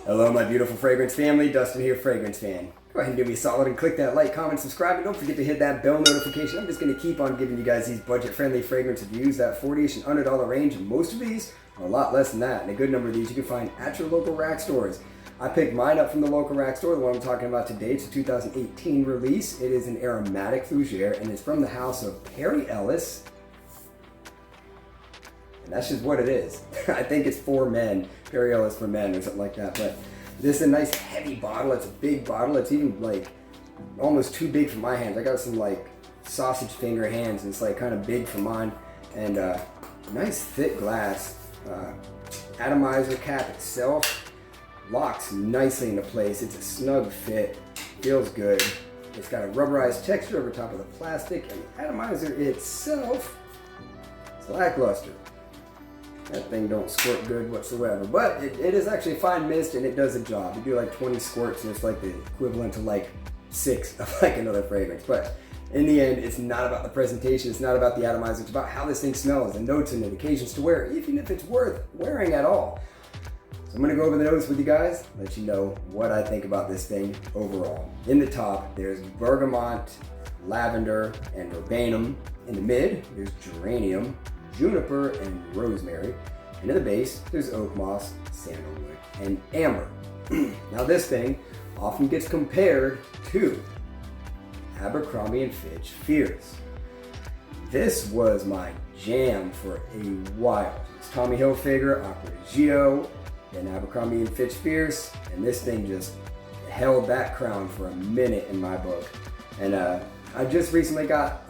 Hello my beautiful fragrance family, Dustin here, Fragrance Fan. Go ahead and do me a solid and click that like, comment, subscribe, and don't forget to hit that bell notification. I'm just going to keep on giving you guys these budget-friendly fragrance reviews, that $40-ish and $100 range, and most of these are a lot less than that. And a good number of these you can find at your local rack stores. I picked mine up from the local rack store, the one I'm talking about today. It's a 2018 release. It is an aromatic fougere, and it's from the house of Perry Ellis. And that's just what it is. I think it's for men, Perry Ellis for men or something like that. But this is a nice heavy bottle. It's a big bottle. It's even like almost too big for my hands. I got some like sausage finger hands, and it's like kind of big for mine. And nice thick glass. Atomizer cap itself locks nicely into place. It's a snug fit. Feels good. It's got a rubberized texture over top of the plastic, and the atomizer itself is lackluster. That thing don't squirt good whatsoever, but it is actually a fine mist, and it does the job. You do like 20 squirts, and it's like the equivalent to like 6 of like another fragrance. But in the end, it's not about the presentation. It's not about the atomizer. It's about how this thing smells, and notes and indications to wear, even if it's worth wearing at all. So I'm gonna go over the notes with you guys, let you know what I think about this thing overall. In the top, there's bergamot, lavender, and verbenum. In the mid, there's geranium, juniper, and rosemary. And in the base, there's oak moss, sandalwood, and amber. Now this thing often gets compared to Abercrombie & Fitch Fierce. This was my jam for a while. It's Tommy Hilfiger, Acqua di Gio, then Abercrombie & Fitch Fierce, and this thing just held that crown for a minute in my book. And I just recently got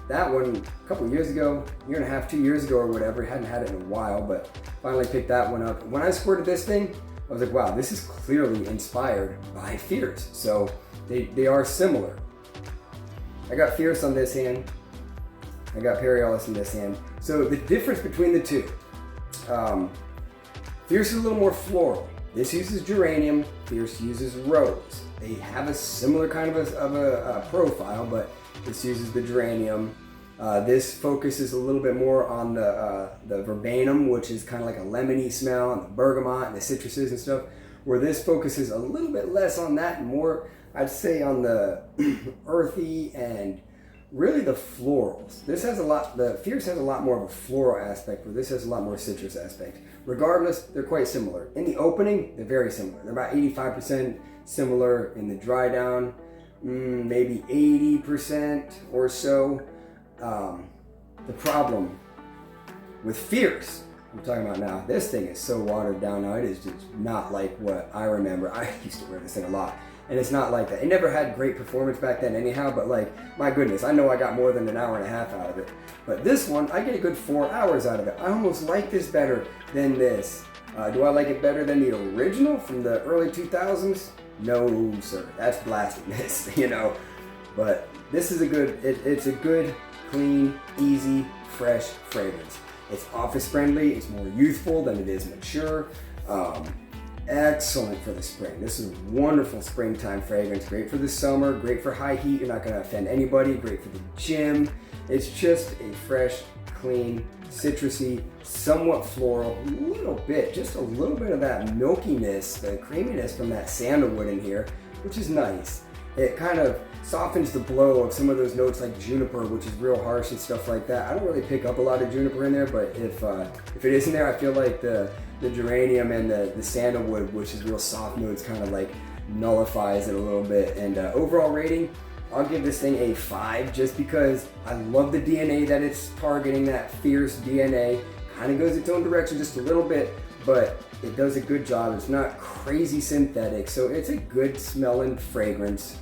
that one a couple years ago, year and a half, 2 years ago or whatever. Hadn't had it in a while, but finally picked that one up. When I squirted this thing, I was like, wow, this is clearly inspired by Fierce. So they are similar. I got Fierce on this hand. I got Perry Ellis in this hand. So the difference between the two, Fierce is a little more floral. This uses geranium, Fierce uses rose. They have a similar kind of a profile, but this uses the geranium. This focuses a little bit more on the verbenum, which is kind of like a lemony smell, and the bergamot and the citruses and stuff, where this focuses a little bit less on that and more, I'd say, on the earthy and really the florals. This has a lot, the Fierce has a lot more of a floral aspect, where this has a lot more citrus aspect. Regardless, they're quite similar. In the opening, they're very similar. They're about 85% similar. In the dry down, maybe 80% or so. The problem with Fierce, I'm talking about now, this thing is so watered down now. It is just not like what I remember. I used to wear this thing a lot, and it's not like that. It never had great performance back then anyhow, but like, my goodness, I know I got more than an hour and a half out of it. But this one, I get a good 4 hours out of it. I almost like this better than this. Do I like it better than the original from the early 2000s? No, sir. That's blasphemous, you know. But this is a good, it's a good, clean, easy, fresh fragrance. It's office friendly. It's more youthful than it is mature. Excellent for the spring. This is a wonderful springtime fragrance. Great for the summer, great for high heat. You're not gonna offend anybody. Great for the gym. It's just a fresh, clean, citrusy, somewhat floral, just a little bit of that milkiness, the creaminess from that sandalwood in here, which is nice. It kind of softens the blow of some of those notes like juniper, which is real harsh and stuff like that. I don't really pick up a lot of juniper in there, but if it is in there, I feel like the geranium and the sandalwood, which is real soft notes, kind of like nullifies it a little bit. And overall rating, I'll give this thing a 5, just because I love the DNA that it's targeting. That Fierce DNA kind of goes its own direction just a little bit, but it does a good job. It's not crazy synthetic, so it's a good smelling fragrance.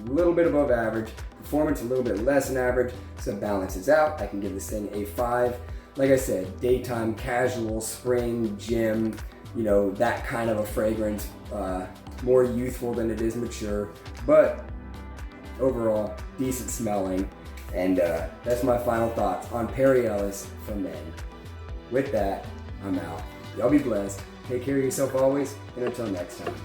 A little bit above average, performance a little bit less than average, so it balances out. I can give this thing a 5. Like I said, daytime, casual, spring, gym, you know, that kind of a fragrance. More youthful than it is mature, but overall decent smelling. And that's my final thoughts on Perry Ellis for men. With that, I'm out. Y'all be blessed. Take care of yourself always, and until next time.